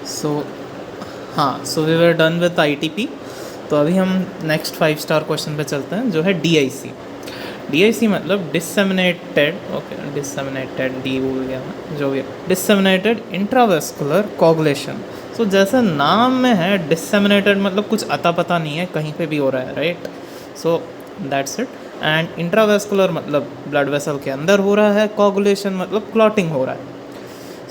सो हाँ, so we were done with ITP. तो अभी हम नेक्स्ट 5 स्टार क्वेश्चन पे चलते हैं, जो है डीआईसी। डीआईसी मतलब डिससेमिनेटेड, ओके डिससेमिनेटेड, डी बोल गया मैं, जो भी है, डिससेमिनेटेड इंट्रावेस्कुलर कोगुलेशन। सो जैसा नाम में है डिससेमिनेटेड मतलब कुछ अता पता नहीं है, कहीं पे भी हो रहा है, right. So that's it. And intravascular मतलब ब्लड वेसल के अंदर हो रहा है, कोगुलेशन मतलब क्लॉटिंग हो रहा है।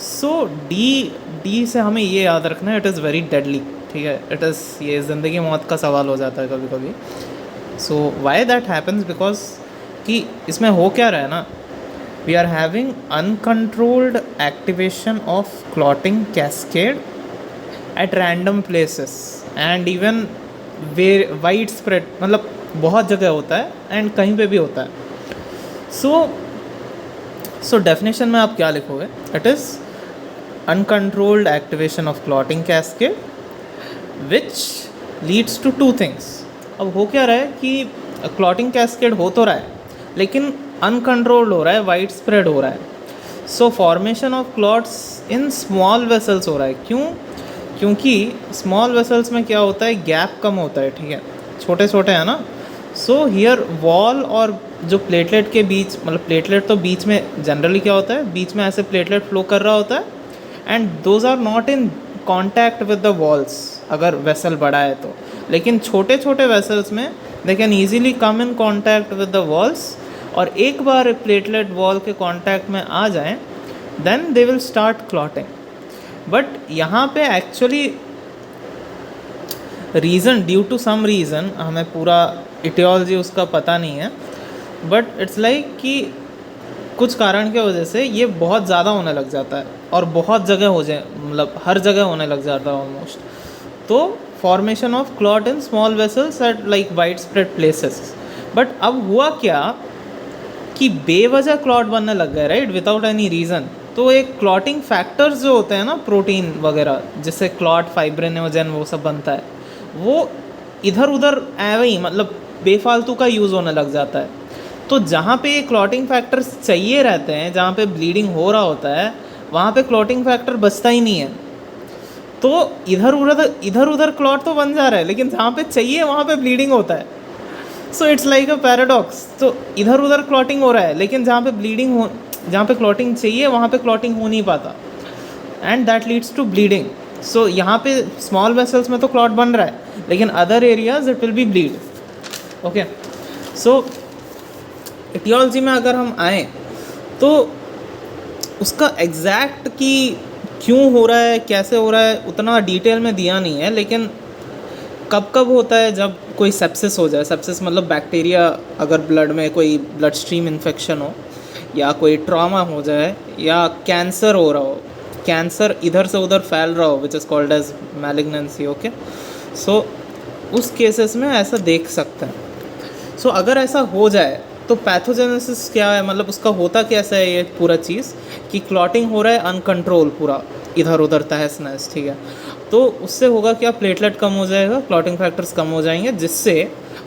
सो डी डी से हमें ये याद रखना है, इट इज़ वेरी डेडली, ठीक है। इट इज़, ये ज़िंदगी मौत का सवाल हो जाता है कभी कभी। So why that happens, because कि इसमें हो क्या रहा है ना, we are having uncontrolled activation of clotting cascade at random places and even wide spread, मतलब बहुत जगह होता है एंड कहीं पे भी होता है। सो डेफिनेशन में आप क्या लिखोगे, it is uncontrolled activation of clotting cascade which leads to two things। अब हो क्या रहा है कि क्लॉटिंग कैस्केड हो तो रहा है लेकिन अनकंट्रोल्ड हो रहा है, वाइड स्प्रेड हो रहा है। सो formation of clots in small vessels हो रहा है। क्यों? क्योंकि स्मॉल वेसल्स में क्या होता है, गैप कम होता है, ठीक है, छोटे छोटे हैं ना। सो हियर वॉल और जो प्लेटलेट के बीच, मतलब प्लेटलेट तो बीच में जनरली क्या होता है, बीच में ऐसे प्लेटलेट फ्लो कर रहा होता है and those are not in contact with the walls, अगर वेसल बड़ा है तो। लेकिन छोटे छोटे वेसल्स में they can easily come in contact with the walls, और एक बार प्लेटलेट वॉल के कॉन्टैक्ट में आ जाएं then they will start clotting. But यहाँ पे actually reason, due to some reason, हमें पूरा इटियोलॉजी उसका पता नहीं है, बट इट्स लाइक कि कुछ कारण की वजह से ये बहुत ज़्यादा होने लग जाता है और बहुत जगह हो जाए, मतलब हर जगह होने लग जाता है ऑलमोस्ट। तो formation of clot in small vessels at like wide spread places. But अब हुआ क्या कि बेवजह क्लॉट बनने लग गए, राइट, विदाउट एनी रीज़न। तो एक क्लॉटिंग फैक्टर्स जो होते हैं ना, प्रोटीन वगैरह, जिससे क्लॉट, फाइब्रिनोजन, वो सब बनता है, वो इधर उधर ऐवे ही, मतलब बेफालतू का यूज़ होने लग जाता है। तो जहाँ पे ये क्लॉटिंग फैक्टर्स चाहिए रहते हैं, जहाँ पे ब्लीडिंग हो रहा होता है, वहाँ पे क्लॉटिंग फैक्टर बचता ही नहीं है। तो इधर उधर क्लॉट तो बन जा रहा है, लेकिन जहाँ पे चाहिए वहाँ पे ब्लीडिंग होता है। So it's like a paradox. तो इधर उधर क्लॉटिंग हो रहा है, लेकिन जहाँ पे क्लॉटिंग चाहिए वहाँ पे क्लॉटिंग हो नहीं पाता, and that leads to bleeding. So यहाँ पे स्मॉल वेसल्स में तो क्लॉट बन रहा है, लेकिन other areas it will be bleed. Okay, so aetiology में अगर हम आए तो उसका एग्जैक्ट कि क्यों हो रहा है, कैसे हो रहा है, उतना डिटेल में दिया नहीं है। लेकिन कब कब होता है, जब कोई सेप्सिस हो जाए, सेप्सिस मतलब बैक्टीरिया अगर ब्लड में कोई ब्लड स्ट्रीम इन्फेक्शन हो, या कोई ट्रॉमा हो जाए, या कैंसर हो रहा हो, कैंसर इधर से उधर फैल रहा हो, which is called as malignancy. Okay, so उस केसेस में ऐसा देख सकते हैं। सो अगर ऐसा हो जाए तो पैथोजेनेसिस क्या है, मतलब उसका होता कैसा है ये पूरा चीज़, कि क्लॉटिंग हो रहा है अनकंट्रोल, पूरा इधर उधर तहस नहस, ठीक है। तो उससे होगा क्या, प्लेटलेट कम हो जाएगा, क्लॉटिंग फैक्टर्स कम हो जाएंगे, जिससे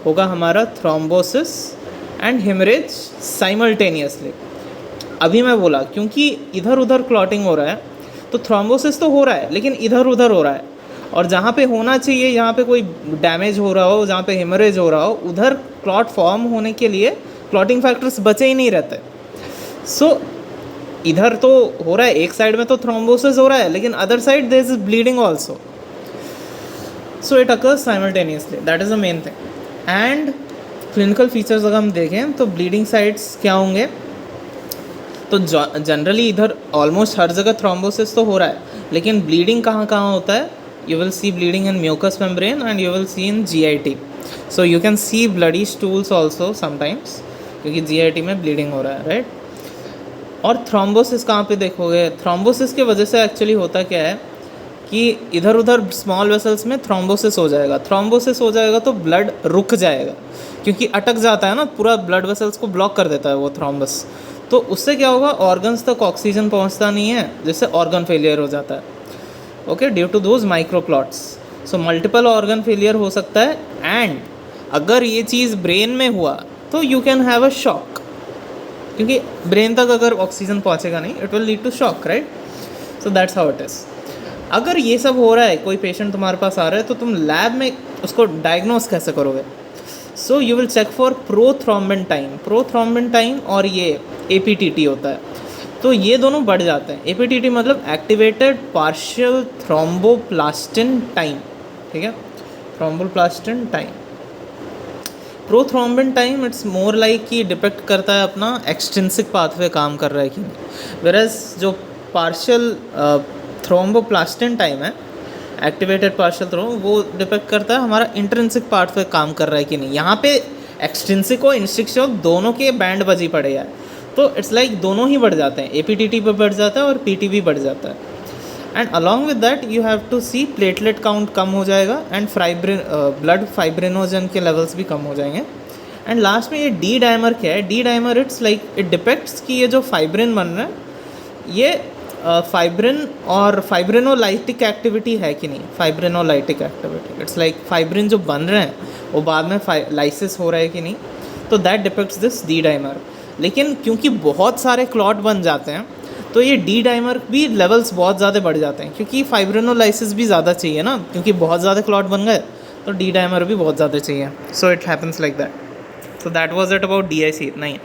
होगा हमारा थ्रोम्बोसिस एंड हेमरेज साइमल्टेनियसली। अभी मैं बोला क्योंकि इधर उधर क्लॉटिंग हो रहा है, तो थ्रोम्बोसिस तो हो रहा है लेकिन इधर उधर हो रहा है, और जहाँ पे होना चाहिए, जहाँ पे कोई डैमेज हो रहा हो, जहाँ पे हेमरेज हो रहा हो, उधर क्लॉट फॉर्म होने के लिए क्लॉटिंग फैक्टर्स बचे ही नहीं रहते। सो इधर तो हो रहा है, एक साइड में तो थ्रोम्बोसिस हो रहा है, लेकिन other side there is bleeding also. So it occurs simultaneously, that is the main thing. And clinical features अगर हम देखें तो ब्लीडिंग साइट्स क्या होंगे, तो जनरली इधर ऑलमोस्ट हर जगह थ्रोम्बोसिस तो हो रहा है, लेकिन ब्लीडिंग कहाँ कहाँ होता है, you will see bleeding in mucous membrane and you will see in GIT. So you can see bloody stools also sometimes, क्योंकि GIT में bleeding हो रहा है, राइट। और थ्रोम्बोसिस कहाँ पे देखोगे, थ्रोम्बोसिस के वजह से एक्चुअली होता क्या है कि इधर उधर स्मॉल वेसल्स में थ्रोम्बोसिस हो जाएगा। थ्रोम्बोसिस हो जाएगा तो ब्लड रुक जाएगा, क्योंकि अटक जाता है ना, पूरा ब्लड वेसल्स को ब्लॉक कर देता है वो थ्रोम्बस। तो उससे क्या होगा, ऑर्गन्स तक ऑक्सीजन पहुँचता नहीं है, जिससे ऑर्गन फेलियर हो जाता है। Okay, due to those microclots. So multiple organ failure हो सकता है, एंड अगर ये चीज़ ब्रेन में हुआ तो you can have a shock, क्योंकि ब्रेन तक अगर ऑक्सीजन पहुँचेगा नहीं, it will lead to shock, right. So that's how it is. अगर ये सब हो रहा है, कोई पेशेंट तुम्हारे पास आ रहा है, तो तुम लैब में उसको डायग्नोस कैसे करोगे? So you will check for prothrombin time और ये APTT होता है, तो ये दोनों बढ़ जाते हैं। APTT मतलब एक्टिवेटेड पार्शियल थ्रोम्बोप्लास्टिन टाइम, ठीक है, thromboplastin time. Prothrombin time it's more like कि डिपेक्ट करता है अपना एक्सट्रिंसिक पाथवे काम कर रहा है कि नहीं, वेरस जो पार्शियल थ्रोम्बोप्लास्टिन टाइम है, एक्टिवेटेड पार्शियल थ्रो, वो डिपेक्ट करता है हमारा इंट्रिंसिक पाथवे काम कर रहा है कि नहीं। यहाँ पे एक्सट्रिंसिक और इंस्ट्रिक्सिक दोनों के बैंड बजी पड़े हैं, तो इट्स लाइक दोनों ही बढ़ जाते हैं, APTT पे बढ़ जाता है और PT भी बढ़ जाता है। And along with that you have to see platelet count कम हो जाएगा एंड ब्लड फाइब्रिनोजन के लेवल्स भी कम हो जाएंगे। एंड लास्ट में ये डी डाइमर क्या है? D dimer it's like it depicts कि ये जो फाइब्रिन बन रहा है ये फाइब्रिन और फाइब्रिनोलाइटिक एक्टिविटी है कि नहीं, फाइब्रिनोलाइटिक एक्टिविटी, इट्स लाइक फाइब्रिन जो बन रहे हैं वो बाद में लाइसिस हो रहा है कि नहीं, तो that depicts this D dimer. लेकिन क्योंकि बहुत सारे क्लॉट बन जाते हैं, तो ये डी डाइमर भी लेवल्स बहुत ज़्यादा बढ़ जाते हैं, क्योंकि फाइब्रिनोलाइसिस भी ज़्यादा चाहिए ना, क्योंकि बहुत ज़्यादा क्लॉट बन गए तो डी डाइमर भी बहुत ज़्यादा चाहिए। So it happens like that. So that was it about DIC। नहीं